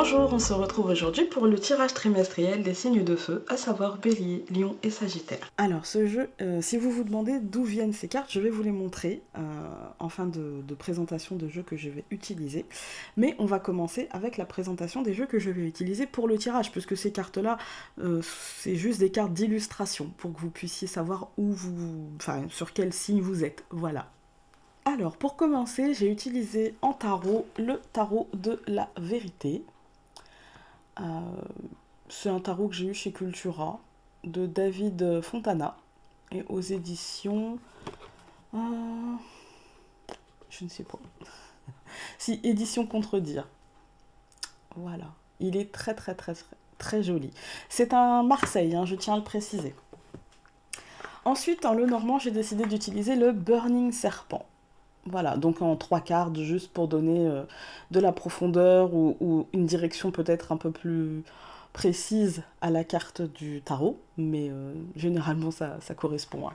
Bonjour, on se retrouve aujourd'hui pour le tirage trimestriel des signes de feu, à savoir Bélier, Lion et Sagittaire. Alors ce jeu, si vous vous demandez d'où viennent ces cartes, je vais vous les montrer en fin de présentation de jeux que je vais utiliser. Mais on va commencer avec la présentation des jeux que je vais utiliser pour le tirage, puisque ces cartes-là, c'est juste des cartes d'illustration, pour que vous puissiez savoir sur quel signe vous êtes. Voilà. Alors, pour commencer, j'ai utilisé en tarot le tarot de la vérité. C'est un tarot que j'ai eu chez Cultura, de David Fontana, et aux éditions... je ne sais pas. Si, édition Contredire. Voilà. Il est très très très très, très joli. C'est un Marseille, je tiens à le préciser. Ensuite, en Lenormand, j'ai décidé d'utiliser le Burning Serpent. Voilà, donc en 3 cartes, juste pour donner de la profondeur ou une direction peut-être un peu plus précise à la carte du tarot, mais généralement ça correspond.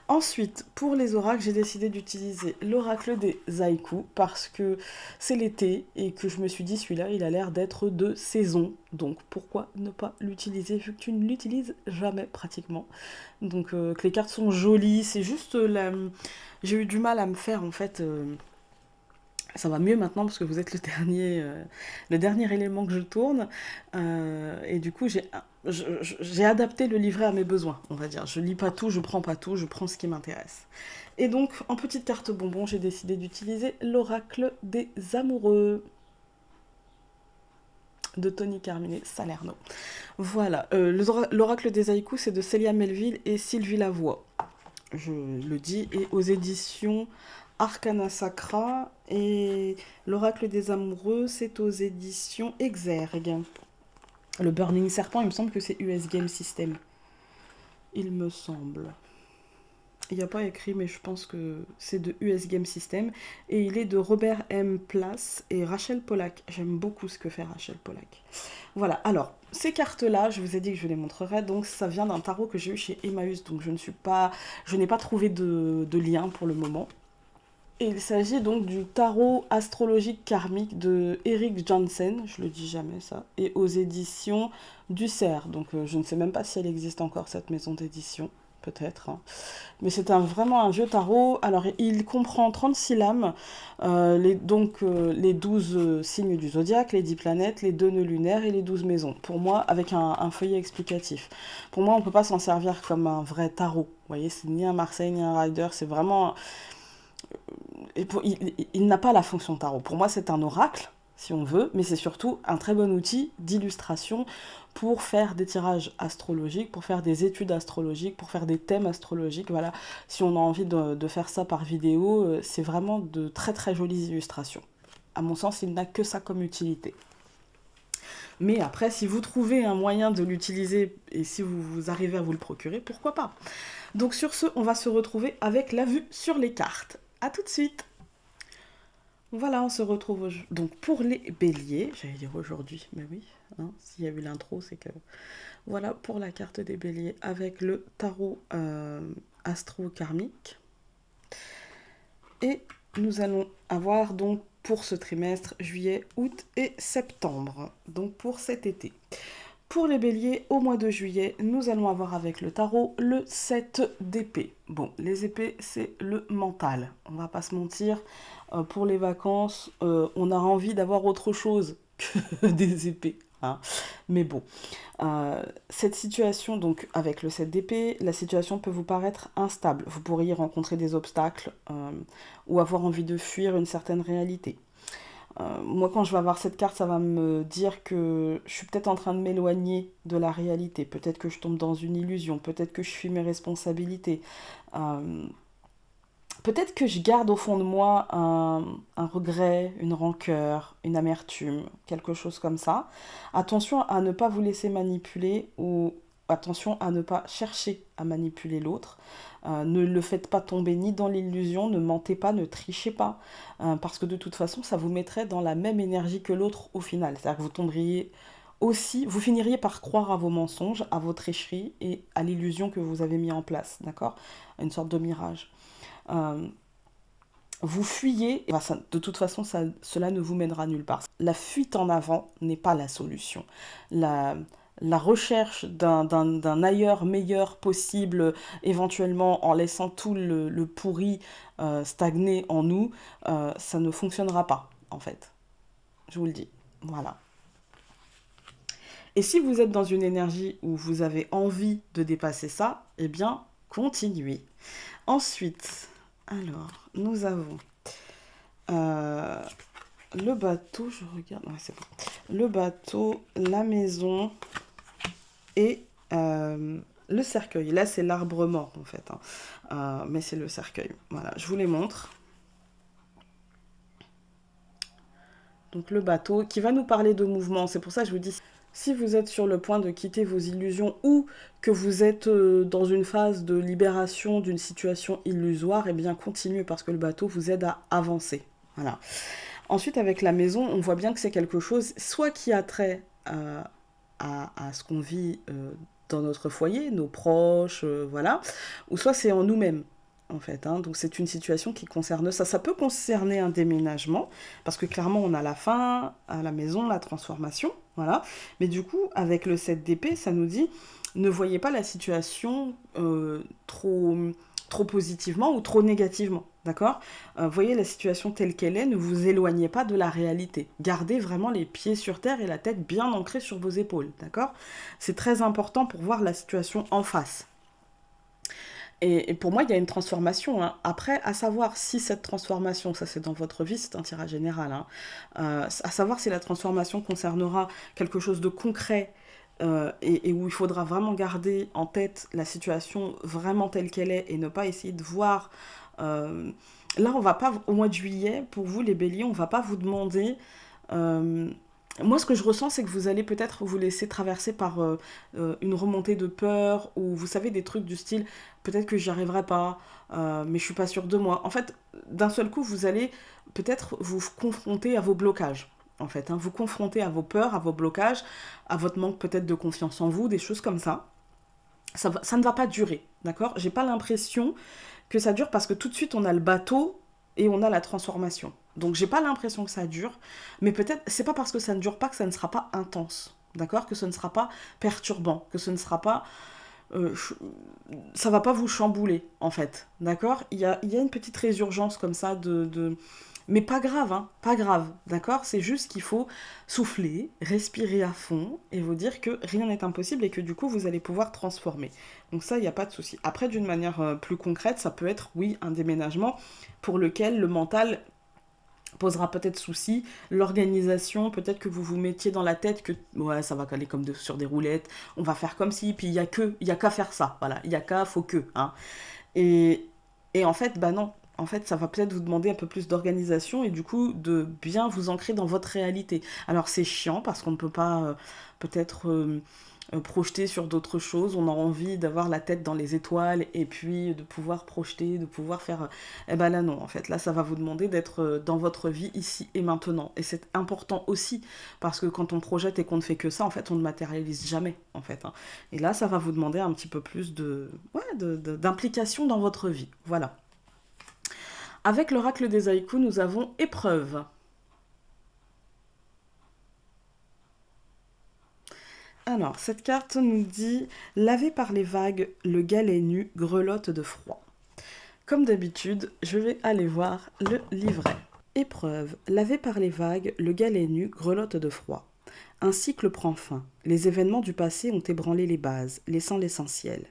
Ensuite, pour les oracles, j'ai décidé d'utiliser l'oracle des haïkus parce que c'est l'été et que je me suis dit celui-là, il a l'air d'être de saison. Donc pourquoi ne pas l'utiliser vu que tu ne l'utilises jamais pratiquement. Donc que les cartes sont jolies, c'est juste j'ai eu du mal à me faire en fait... Ça va mieux maintenant parce que vous êtes le dernier élément que je tourne. Et du coup, j'ai adapté le livret à mes besoins, on va dire. Je lis pas tout, je prends pas tout, je prends ce qui m'intéresse. Et donc, en petite carte bonbon, j'ai décidé d'utiliser l'oracle des amoureux de Tony Carmine Salerno. Voilà, l'oracle des haïkus, c'est de Célia Melville et Sylvie Lavoie. Je le dis, et aux éditions Arcana Sacra, et l'oracle des amoureux, c'est aux éditions Exergue. Le Burning Serpent, il me semble que c'est US Game System. Il me semble. Il n'y a pas écrit, mais je pense que c'est de US Game System. Et il est de Robert M. Place et Rachel Pollack. J'aime beaucoup ce que fait Rachel Pollack. Voilà, alors, ces cartes-là, je vous ai dit que je les montrerai. Donc, ça vient d'un tarot que j'ai eu chez Emmaüs. Donc, je n'ai pas trouvé de lien pour le moment. Et il s'agit donc du tarot astrologique karmique de Eric Jansen, je le dis jamais ça, et aux éditions du Cerf. Donc je ne sais même pas si elle existe encore cette maison d'édition, peut-être. Mais c'est vraiment un vieux tarot. Alors il comprend 36 lames, les 12 signes du zodiaque, les 10 planètes, les 2 nœuds lunaires et les 12 maisons. Pour moi, avec un feuillet explicatif. Pour moi, on ne peut pas s'en servir comme un vrai tarot. Vous voyez, c'est ni un Marseille ni un Rider, c'est vraiment... Il n'a pas la fonction tarot. Pour moi, c'est un oracle, si on veut, mais c'est surtout un très bon outil d'illustration pour faire des tirages astrologiques, pour faire des études astrologiques, pour faire des thèmes astrologiques. Voilà, si on a envie de faire ça par vidéo, c'est vraiment de très très jolies illustrations. À mon sens, il n'a que ça comme utilité. Mais après, si vous trouvez un moyen de l'utiliser et si vous arrivez à vous le procurer, pourquoi pas. Donc sur ce, on va se retrouver avec la vue sur les cartes. A tout de suite. Voilà, on se retrouve donc pour les béliers, j'allais dire aujourd'hui, mais oui, s'il y a eu l'intro, c'est que... Voilà pour la carte des béliers avec le tarot astro-karmique. Et nous allons avoir donc pour ce trimestre, juillet, août et septembre, donc pour cet été. Pour les béliers, au mois de juillet, nous allons avoir avec le tarot le 7 d'épée. Bon, les épées, c'est le mental. On va pas se mentir, pour les vacances, on a envie d'avoir autre chose que des épées. Mais bon, cette situation, donc avec le 7 d'épée, la situation peut vous paraître instable. Vous pourriez rencontrer des obstacles ou avoir envie de fuir une certaine réalité. Moi, quand je vais avoir cette carte, ça va me dire que je suis peut-être en train de m'éloigner de la réalité. Peut-être que je tombe dans une illusion. Peut-être que je fuis mes responsabilités. Peut-être que je garde au fond de moi un regret, une rancœur, une amertume, quelque chose comme ça. Attention à ne pas vous laisser manipuler ou attention à ne pas chercher à manipuler l'autre. Ne le faites pas tomber ni dans l'illusion, ne mentez pas, ne trichez pas, parce que de toute façon, ça vous mettrait dans la même énergie que l'autre au final. C'est-à-dire que vous tomberiez aussi, vous finiriez par croire à vos mensonges, à vos tricheries et à l'illusion que vous avez mis en place, d'accord? Une sorte de mirage. vous fuyez, et de toute façon, cela ne vous mènera nulle part. La fuite en avant n'est pas la solution. La recherche d'un ailleurs meilleur possible, éventuellement en laissant tout le pourri stagner en nous, ça ne fonctionnera pas, en fait. Je vous le dis. Voilà. Et si vous êtes dans une énergie où vous avez envie de dépasser ça, eh bien, continuez. Ensuite, alors, nous avons euh, le bateau, je regarde, ouais, c'est bon. Le bateau, la maison et le cercueil. Là, c'est l'arbre mort, en fait, hein. Mais c'est le cercueil. Voilà, je vous les montre. Donc le bateau qui va nous parler de mouvement. C'est pour ça que je vous dis, si vous êtes sur le point de quitter vos illusions ou que vous êtes dans une phase de libération d'une situation illusoire, eh bien continuez parce que le bateau vous aide à avancer. Voilà. Ensuite, avec la maison, on voit bien que c'est quelque chose soit qui a trait à ce qu'on vit dans notre foyer, nos proches, voilà, ou soit c'est en nous-mêmes. En fait, hein. Donc c'est une situation qui concerne ça. Ça peut concerner un déménagement, parce que clairement on a la fin à la maison, la transformation, voilà. Mais du coup, avec le 7 d'épée, ça nous dit, ne voyez pas la situation trop positivement ou trop négativement, d'accord. Voyez la situation telle qu'elle est, ne vous éloignez pas de la réalité. Gardez vraiment les pieds sur terre et la tête bien ancrée sur vos épaules, d'accord. C'est très important pour voir la situation en face. Et pour moi, il y a une transformation, hein. Après, à savoir si cette transformation, ça c'est dans votre vie, c'est un tirage général, hein, à savoir si la transformation concernera quelque chose de concret et où il faudra vraiment garder en tête la situation vraiment telle qu'elle est et ne pas essayer de voir. Là, on va pas, au mois de juillet, pour vous les béliers, on va pas vous demander euh, moi, ce que je ressens, c'est que vous allez peut-être vous laisser traverser par une remontée de peur ou vous savez, des trucs du style peut-être que j'y arriverai pas, mais je suis pas sûre de moi. En fait, d'un seul coup, vous allez peut-être vous confronter à vos blocages. En fait, hein, vous confronter à vos peurs, à vos blocages, à votre manque peut-être de confiance en vous, des choses comme ça. Ça ne va pas durer, d'accord. J'ai pas l'impression que ça dure parce que tout de suite on a le bateau et on a la transformation. Donc j'ai pas l'impression que ça dure, mais peut-être c'est pas parce que ça ne dure pas que ça ne sera pas intense, d'accord, que ce ne sera pas perturbant, que ce ne sera pas ça va pas vous chambouler en fait, d'accord. Il y a une petite résurgence comme ça mais pas grave, hein, pas grave, d'accord. C'est juste qu'il faut souffler, respirer à fond et vous dire que rien n'est impossible et que du coup vous allez pouvoir transformer. Donc ça, il n'y a pas de souci. Après, d'une manière plus concrète, ça peut être, oui, un déménagement pour lequel le mental posera peut-être souci, l'organisation, peut-être que vous vous mettiez dans la tête que ouais, ça va caler comme sur des roulettes, on va faire comme si, puis il y a qu'à faire ça, voilà, il y a qu'à, faut que, hein. Et, et en fait, bah non, en fait, ça va peut-être vous demander un peu plus d'organisation et du coup de bien vous ancrer dans votre réalité. Alors c'est chiant parce qu'on ne peut pas peut-être projeter sur d'autres choses. On a envie d'avoir la tête dans les étoiles et puis de pouvoir projeter, de pouvoir faire. Eh ben là non, en fait, là ça va vous demander d'être dans votre vie ici et maintenant. Et c'est important aussi parce que quand on projette et qu'on ne fait que ça, en fait, on ne matérialise jamais, en fait, hein. Et là, ça va vous demander un petit peu plus d'implication dans votre vie. Voilà. Avec l'oracle des haïkus, nous avons épreuve. Alors, cette carte nous dit lavé par les vagues, le galet nu grelotte de froid. Comme d'habitude, je vais aller voir le livret. Épreuve. Lavé par les vagues, le galet nu grelotte de froid. Un cycle prend fin. Les événements du passé ont ébranlé les bases, laissant l'essentiel.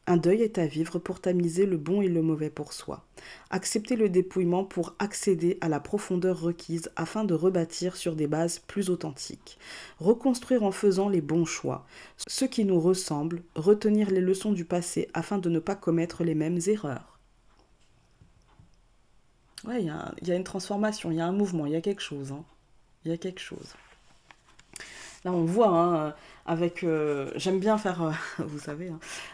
Un deuil est à vivre pour tamiser le bon et le mauvais pour soi. Accepter le dépouillement pour accéder à la profondeur requise afin de rebâtir sur des bases plus authentiques. Reconstruire en faisant les bons choix. Ce qui nous ressemble, retenir les leçons du passé afin de ne pas commettre les mêmes erreurs. Ouais, il y a une transformation, il y a un mouvement, il y a quelque chose, hein. Il y a quelque chose. Là, on voit, hein, avec... j'aime bien faire, vous savez,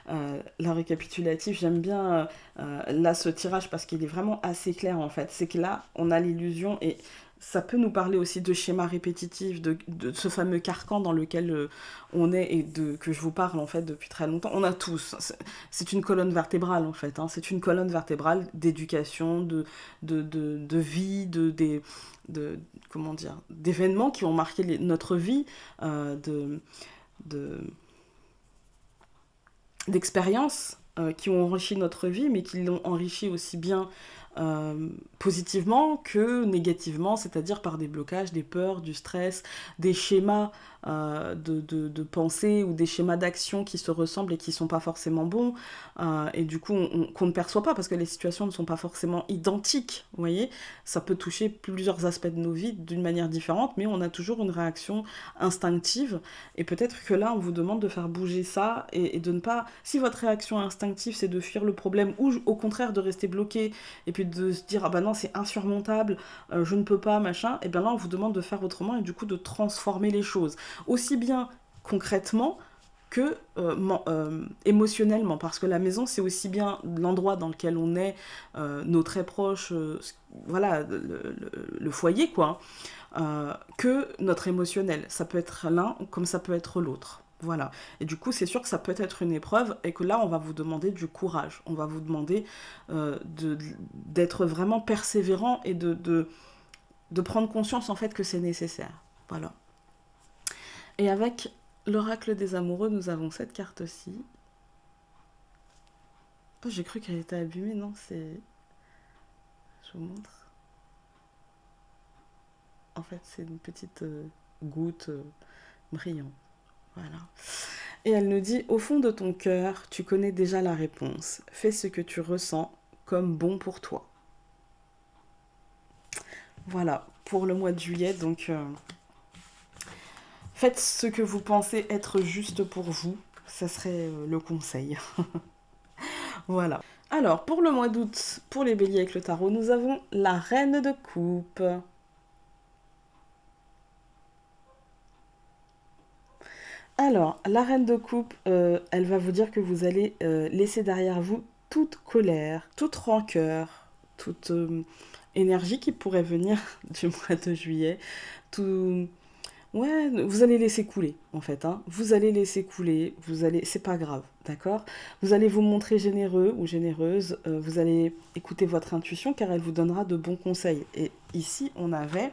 hein, la récapitulative, j'aime bien, là, ce tirage, parce qu'il est vraiment assez clair, en fait. C'est que là, on a l'illusion, et Ça peut nous parler aussi de schémas répétitifs, de ce fameux carcan dans lequel on est et que je vous parle en fait depuis très longtemps. On a tous. C'est une colonne vertébrale en fait. Hein. C'est une colonne vertébrale d'éducation, de vie, de comment dire, d'événements qui ont marqué notre vie, de, d'expériences qui ont enrichi notre vie, mais qui l'ont enrichi aussi bien positivement que négativement, c'est-à-dire par des blocages, des peurs, du stress, des schémas de pensée ou des schémas d'action qui se ressemblent et qui ne sont pas forcément bons, et du coup qu'on ne perçoit pas parce que les situations ne sont pas forcément identiques, vous voyez, ça peut toucher plusieurs aspects de nos vies d'une manière différente, mais on a toujours une réaction instinctive, et peut-être que là on vous demande de faire bouger ça et de ne pas, si votre réaction instinctive c'est de fuir le problème ou au contraire de rester bloqué et puis de se dire ah bah non c'est insurmontable, je ne peux pas machin, et bien là on vous demande de faire autrement et du coup de transformer les choses aussi bien concrètement que émotionnellement, parce que la maison c'est aussi bien l'endroit dans lequel on est, nos très proches, voilà le foyer quoi, que notre émotionnel. Ça peut être l'un comme ça peut être l'autre. Voilà. Et du coup, c'est sûr que ça peut être une épreuve et que là, on va vous demander du courage. On va vous demander d'être vraiment persévérant et de prendre conscience en fait que c'est nécessaire. Voilà. Et avec l'oracle des amoureux, nous avons cette carte-ci. Oh, j'ai cru qu'elle était abîmée, non, c'est... Je vous montre. En fait, c'est une petite goutte brillante. Voilà. Et elle nous dit, au fond de ton cœur, tu connais déjà la réponse. Fais ce que tu ressens comme bon pour toi. Voilà, pour le mois de juillet, donc faites ce que vous pensez être juste pour vous. Ça serait le conseil. Voilà. Alors, pour le mois d'août, pour les béliers avec le tarot, nous avons la reine de coupe. Alors, la reine de coupe, elle va vous dire que vous allez laisser derrière vous toute colère, toute rancœur, toute énergie qui pourrait venir du mois de juillet. Tout... Ouais, vous allez laisser couler, en fait. Hein. Vous allez laisser couler, vous allez... C'est pas grave, d'accord. Vous allez vous montrer généreux ou généreuse, vous allez écouter votre intuition car elle vous donnera de bons conseils. Et ici, on avait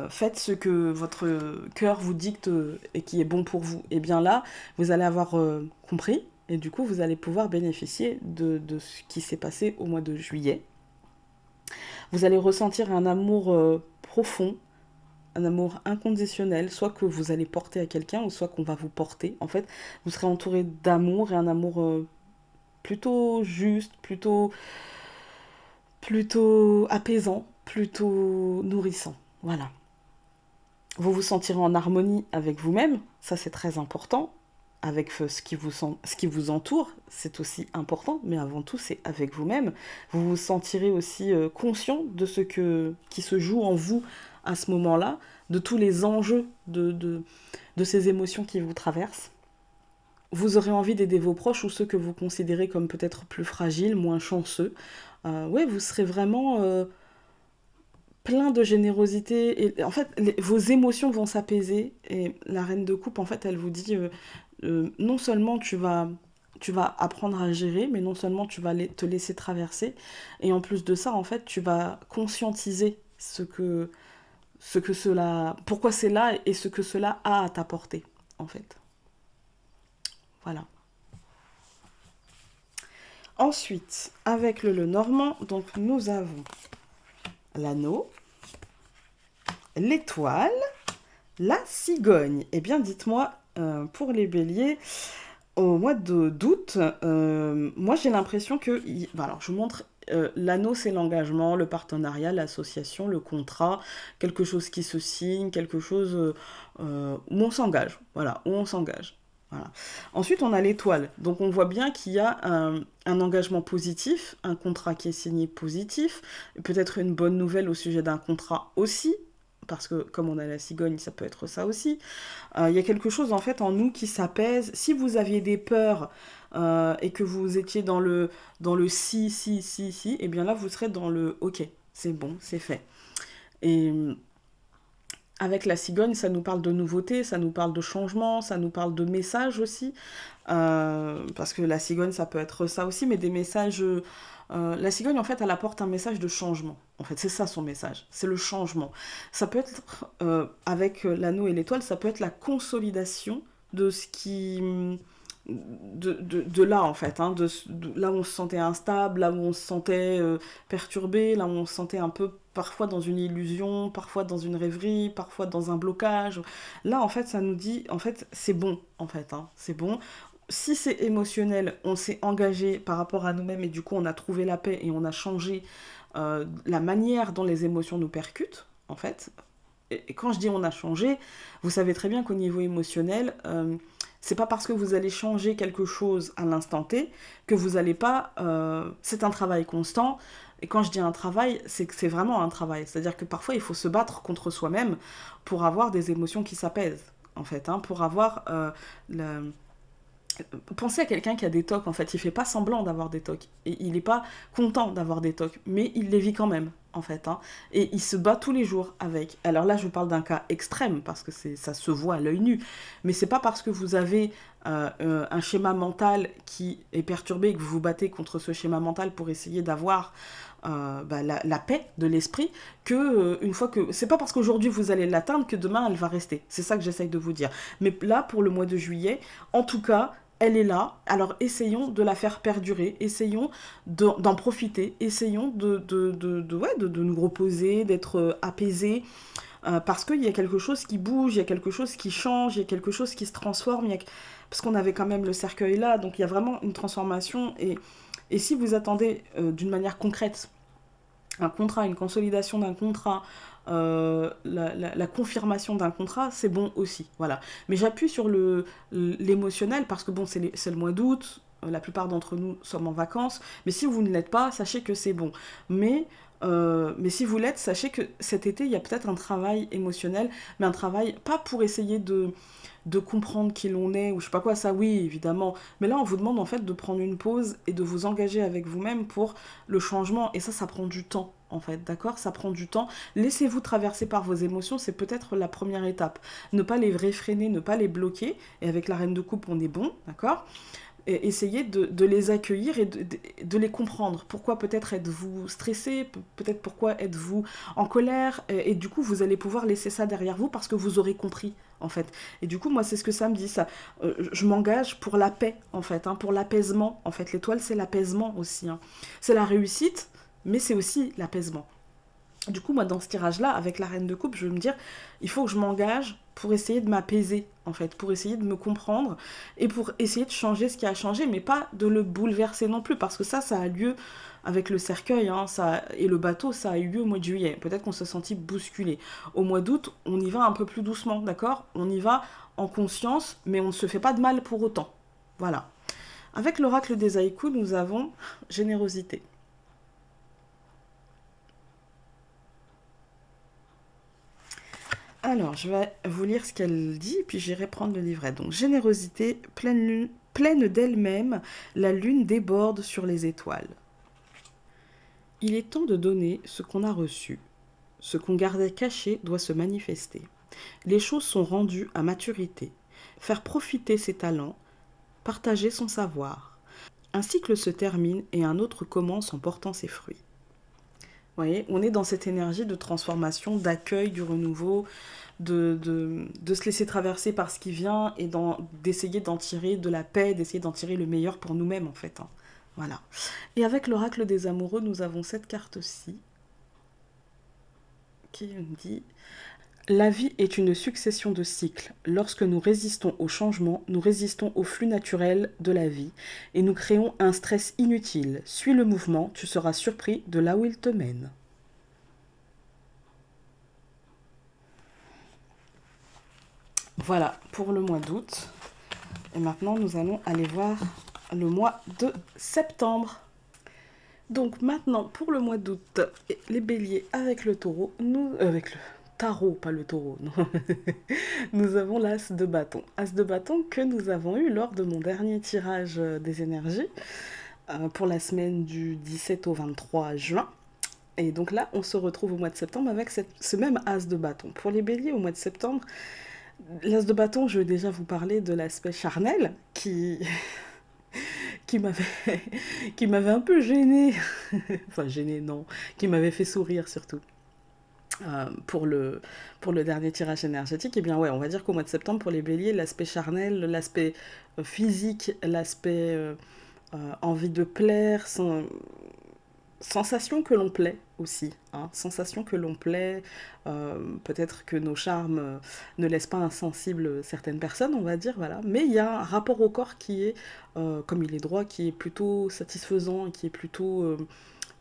faites ce que votre cœur vous dicte et qui est bon pour vous. Et bien là, vous allez avoir compris et du coup, vous allez pouvoir bénéficier de ce qui s'est passé au mois de juillet. Vous allez ressentir un amour profond, un amour inconditionnel, soit que vous allez porter à quelqu'un ou soit qu'on va vous porter. En fait, vous serez entouré d'amour et un amour plutôt juste, plutôt apaisant, plutôt nourrissant. Voilà. Vous vous sentirez en harmonie avec vous-même, ça c'est très important, avec ce qui vous entoure, c'est aussi important, mais avant tout c'est avec vous-même. Vous vous sentirez aussi conscient de qui se joue en vous à ce moment-là, de tous les enjeux de ces émotions qui vous traversent. Vous aurez envie d'aider vos proches ou ceux que vous considérez comme peut-être plus fragiles, moins chanceux. Ouais, vous serez vraiment plein de générosité. Et en fait, vos émotions vont s'apaiser. Et la reine de coupe, en fait, elle vous dit non seulement tu vas apprendre à gérer, mais non seulement tu vas te laisser traverser. Et en plus de ça, en fait, tu vas conscientiser pourquoi c'est là et ce que cela a à t'apporter, en fait. Voilà. Ensuite, avec le Normand, donc nous avons l'anneau, l'étoile, la cigogne. Eh bien, dites-moi, pour les béliers, au mois d'août, moi j'ai l'impression que... alors, je vous montre, l'anneau, c'est l'engagement, le partenariat, l'association, le contrat, quelque chose qui se signe, quelque chose où on s'engage. Voilà, où on s'engage. Voilà. Ensuite, on a l'étoile. Donc, on voit bien qu'il y a un engagement positif, un contrat qui est signé positif, peut-être une bonne nouvelle au sujet d'un contrat aussi, parce que comme on a la cigogne, ça peut être ça aussi. Il y a quelque chose en fait en nous qui s'apaise. Si vous aviez des peurs et que vous étiez dans le si, et bien là, vous serez dans le ok, c'est bon, c'est fait. Et avec la cigogne, ça nous parle de nouveauté, ça nous parle de changement, ça nous parle de messages aussi. Parce que la cigogne, ça peut être ça aussi, mais des messages... la cigogne, en fait, elle apporte un message de changement. En fait, c'est ça son message, c'est le changement. Ça peut être, avec l'anneau et l'étoile, ça peut être la consolidation de ce qui... de là, en fait, hein, là où on se sentait instable, là où on se sentait perturbé, là où on se sentait un peu parfois dans une illusion, parfois dans une rêverie, parfois dans un blocage. Là, en fait, ça nous dit, en fait, c'est bon, en fait, hein, c'est bon. Si c'est émotionnel, on s'est engagé par rapport à nous-mêmes et du coup, on a trouvé la paix et on a changé la manière dont les émotions nous percutent, en fait. Et quand je dis on a changé, vous savez très bien qu'au niveau émotionnel, c'est pas parce que vous allez changer quelque chose à l'instant T que vous allez pas. C'est un travail constant. Et quand je dis un travail, c'est que c'est vraiment un travail. C'est-à-dire que parfois il faut se battre contre soi-même pour avoir des émotions qui s'apaisent, en fait, hein, pour avoir le, pensez à quelqu'un qui a des tocs, en fait. Il fait pas semblant d'avoir des tocs. Et il n'est pas content d'avoir des tocs. Mais il les vit quand même, en fait, hein. Et il se bat tous les jours avec. Alors là, je vous parle d'un cas extrême, parce que ça se voit à l'œil nu. Mais c'est pas parce que vous avez un schéma mental qui est perturbé et que vous vous battez contre ce schéma mental pour essayer d'avoir la paix de l'esprit que une fois que c'est pas parce qu'aujourd'hui vous allez l'atteindre que demain elle va rester. C'est ça que j'essaye de vous dire. Mais là pour le mois de juillet, en tout cas, elle est là, alors essayons de la faire perdurer, essayons d'en profiter, essayons de nous reposer, d'être apaisés, parce qu'il y a quelque chose qui bouge, il y a quelque chose qui change, il y a quelque chose qui se transforme, parce qu'on avait quand même le cercueil là, donc il y a vraiment une transformation, et si vous attendez d'une manière concrète un contrat, une consolidation d'un contrat, la confirmation d'un contrat, c'est bon aussi. Voilà. Mais j'appuie sur l'émotionnel parce que bon, c'est le mois d'août, la plupart d'entre nous sommes en vacances, mais si vous ne l'êtes pas, sachez que c'est bon. Mais si vous l'êtes, sachez que cet été, il y a peut-être un travail émotionnel, mais un travail pas pour essayer de comprendre qui l'on est, ou je sais pas quoi, ça oui, évidemment. Mais là, on vous demande en fait de prendre une pause et de vous engager avec vous-même pour le changement. Et ça prend du temps, en fait, d'accord? Ça prend du temps. Laissez-vous traverser par vos émotions, c'est peut-être la première étape. Ne pas les réfréner, ne pas les bloquer. Et avec la reine de coupe, on est bon, d'accord? Et essayez de les accueillir et de les comprendre. Pourquoi peut-être êtes-vous stressé, peut-être pourquoi êtes-vous en colère, et du coup vous allez pouvoir laisser ça derrière vous parce que vous aurez compris en fait. Et du coup moi c'est ce que ça me dit, ça. Je m'engage pour la paix en fait, hein, pour l'apaisement en fait. L'étoile c'est l'apaisement aussi, hein. C'est la réussite, mais c'est aussi l'apaisement. Du coup, moi, dans ce tirage-là, avec la reine de coupe, je vais me dire, il faut que je m'engage pour essayer de m'apaiser, en fait, pour essayer de me comprendre et pour essayer de changer ce qui a changé, mais pas de le bouleverser non plus, parce que ça a lieu avec le cercueil, hein, et le bateau, ça a eu lieu au mois de juillet. Peut-être qu'on se sentit bousculé. Au mois d'août, on y va un peu plus doucement, d'accord? On y va en conscience, mais on ne se fait pas de mal pour autant. Voilà. Avec l'oracle des haïkus, nous avons générosité. Alors, je vais vous lire ce qu'elle dit, puis j'irai prendre le livret. Donc, générosité, pleine d'elle-même, la lune déborde sur les étoiles. Il est temps de donner ce qu'on a reçu. Ce qu'on gardait caché doit se manifester. Les choses sont rendues à maturité. Faire profiter ses talents, partager son savoir. Un cycle se termine et un autre commence en portant ses fruits. Vous voyez, on est dans cette énergie de transformation, d'accueil, du renouveau, de se laisser traverser par ce qui vient et d'essayer d'en tirer de la paix, d'essayer d'en tirer le meilleur pour nous-mêmes en fait, hein. Voilà. Et avec l'oracle des amoureux, nous avons cette carte-ci qui me dit: la vie est une succession de cycles. Lorsque nous résistons au changement, nous résistons au flux naturel de la vie et nous créons un stress inutile. Suis le mouvement, tu seras surpris de là où il te mène. Voilà pour le mois d'août. Et maintenant, nous allons aller voir le mois de septembre. Donc maintenant, pour le mois d'août, les béliers avec le taureau, avec le tarot, pas le taureau, non. Nous avons l'as de bâton. As de bâton que nous avons eu lors de mon dernier tirage des énergies pour la semaine du 17 au 23 juin. Et donc là, on se retrouve au mois de septembre avec ce même as de bâton. Pour les béliers, au mois de septembre, l'as de bâton, je vais déjà vous parler de l'aspect charnel qui m'avait qui m'avait un peu gêné. Enfin, gêné, non. Qui m'avait fait sourire surtout. Pour le dernier tirage énergétique, eh bien ouais, on va dire qu'au mois de septembre, pour les béliers, l'aspect charnel, l'aspect physique, l'aspect envie de plaire, sensation que l'on plaît aussi, hein, sensation que l'on plaît, peut-être que nos charmes ne laissent pas insensibles certaines personnes, on va dire, voilà, mais il y a un rapport au corps qui est, comme il est droit, qui est plutôt satisfaisant et qui est plutôt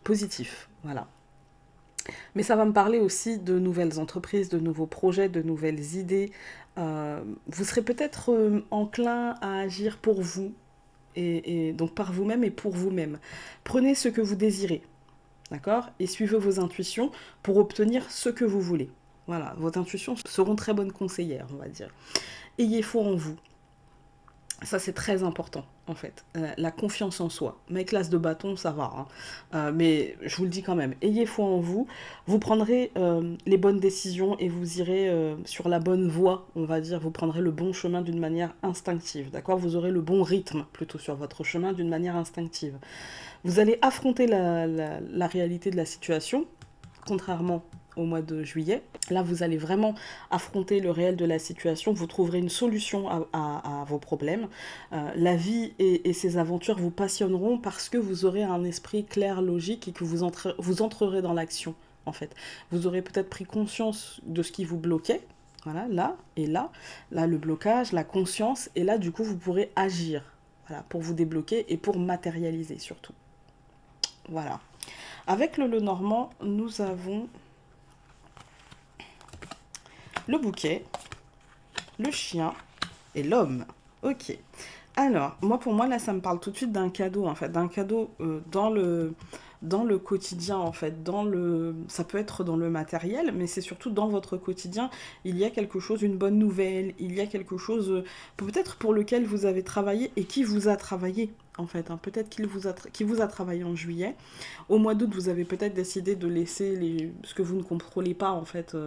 positif, voilà. Mais ça va me parler aussi de nouvelles entreprises, de nouveaux projets, de nouvelles idées. Vous serez peut-être enclin à agir pour vous, et donc par vous-même et pour vous-même. Prenez ce que vous désirez, d'accord? Et suivez vos intuitions pour obtenir ce que vous voulez. Voilà, vos intuitions seront très bonnes conseillères, on va dire. Ayez foi en vous. Ça, c'est très important, en fait. La confiance en soi. Mes classes de bâton, ça va. Hein. Mais je vous le dis quand même, ayez foi en vous. Vous prendrez les bonnes décisions et vous irez sur la bonne voie, on va dire. Vous prendrez le bon chemin d'une manière instinctive, d'accord? Vous aurez le bon rythme, plutôt, sur votre chemin d'une manière instinctive. Vous allez affronter la réalité de la situation, contrairement au mois de juillet. Là, vous allez vraiment affronter le réel de la situation, vous trouverez une solution à vos problèmes. La vie et ses aventures vous passionneront parce que vous aurez un esprit clair, logique et que vous entrerez dans l'action, en fait. Vous aurez peut-être pris conscience de ce qui vous bloquait, voilà, là et là. Là, le blocage, la conscience, et là, du coup, vous pourrez agir, voilà, pour vous débloquer et pour matérialiser surtout. Voilà. Avec le Lenormand, nous avons le bouquet, le chien et l'homme. Ok. Alors, pour moi, là, ça me parle tout de suite d'un cadeau, en fait. D'un cadeau dans le quotidien, en fait. Ça peut être dans le matériel, mais c'est surtout dans votre quotidien. Il y a quelque chose, une bonne nouvelle. Il y a quelque chose, peut-être pour lequel vous avez travaillé et qui vous a travaillé, en fait. Hein. Peut-être qu'il vous a travaillé en juillet. Au mois d'août, vous avez peut-être décidé de laisser ce que vous ne contrôlez pas, en fait...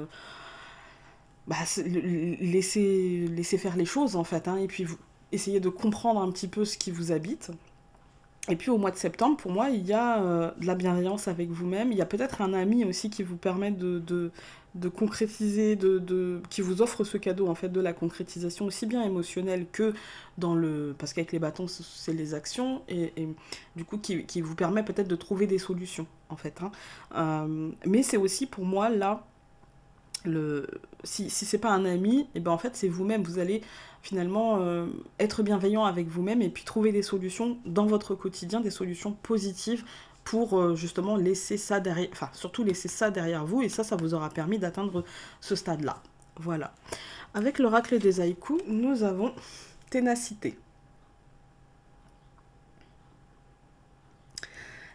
laisser faire les choses en fait, hein, et puis vous essayez de comprendre un petit peu ce qui vous habite. Et puis au mois de septembre, pour moi, il y a de la bienveillance avec vous-même. Il y a peut-être un ami aussi qui vous permet de concrétiser, qui vous offre ce cadeau en fait de la concrétisation aussi bien émotionnelle que dans le... Parce qu'avec les bâtons, c'est les actions, et du coup qui vous permet peut-être de trouver des solutions en fait. Hein. Mais c'est aussi pour moi là... si c'est pas un ami, et ben en fait c'est vous-même, vous allez finalement être bienveillant avec vous-même et puis trouver des solutions dans votre quotidien, des solutions positives pour justement laisser ça derrière, enfin surtout laisser ça derrière vous, et ça vous aura permis d'atteindre ce stade-là. Voilà. Avec l'oracle des haïkus, nous avons ténacité.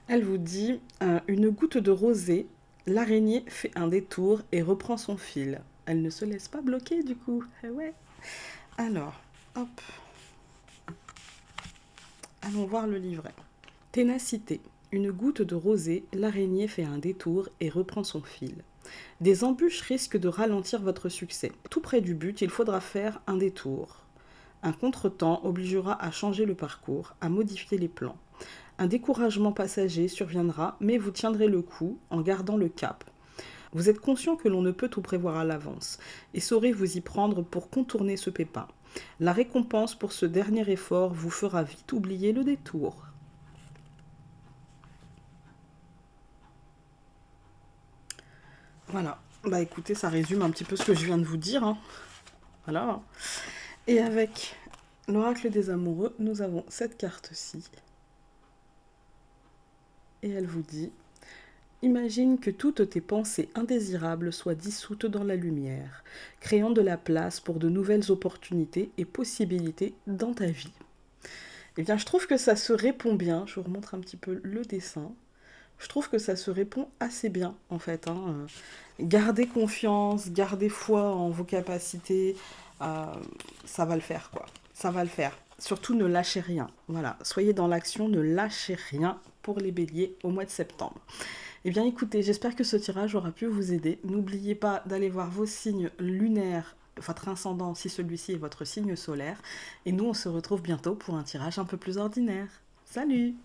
Elle vous dit une goutte de rosée. L'araignée fait un détour et reprend son fil. Elle ne se laisse pas bloquer du coup. Eh ouais. Alors, hop. Allons voir le livret. Ténacité. Une goutte de rosée, l'araignée fait un détour et reprend son fil. Des embûches risquent de ralentir votre succès. Tout près du but, il faudra faire un détour. Un contretemps obligera à changer le parcours, à modifier les plans. Un découragement passager surviendra, mais vous tiendrez le coup en gardant le cap. Vous êtes conscient que l'on ne peut tout prévoir à l'avance, et saurez vous y prendre pour contourner ce pépin. La récompense pour ce dernier effort vous fera vite oublier le détour. Voilà, bah écoutez, ça résume un petit peu ce que je viens de vous dire. Hein. Voilà. Et avec l'oracle des amoureux, nous avons cette carte-ci. Et elle vous dit « Imagine que toutes tes pensées indésirables soient dissoutes dans la lumière, créant de la place pour de nouvelles opportunités et possibilités dans ta vie. » Eh bien, je trouve que ça se répond bien. Je vous remontre un petit peu le dessin. Je trouve que ça se répond assez bien, en fait. Hein. Gardez confiance, gardez foi en vos capacités. Ça va le faire, quoi. Ça va le faire. Surtout, ne lâchez rien. Voilà. Soyez dans l'action, ne lâchez rien pour les béliers au mois de septembre. Eh bien écoutez, j'espère que ce tirage aura pu vous aider. N'oubliez pas d'aller voir vos signes lunaires, votre ascendant si celui-ci est votre signe solaire. Et nous, on se retrouve bientôt pour un tirage un peu plus ordinaire. Salut!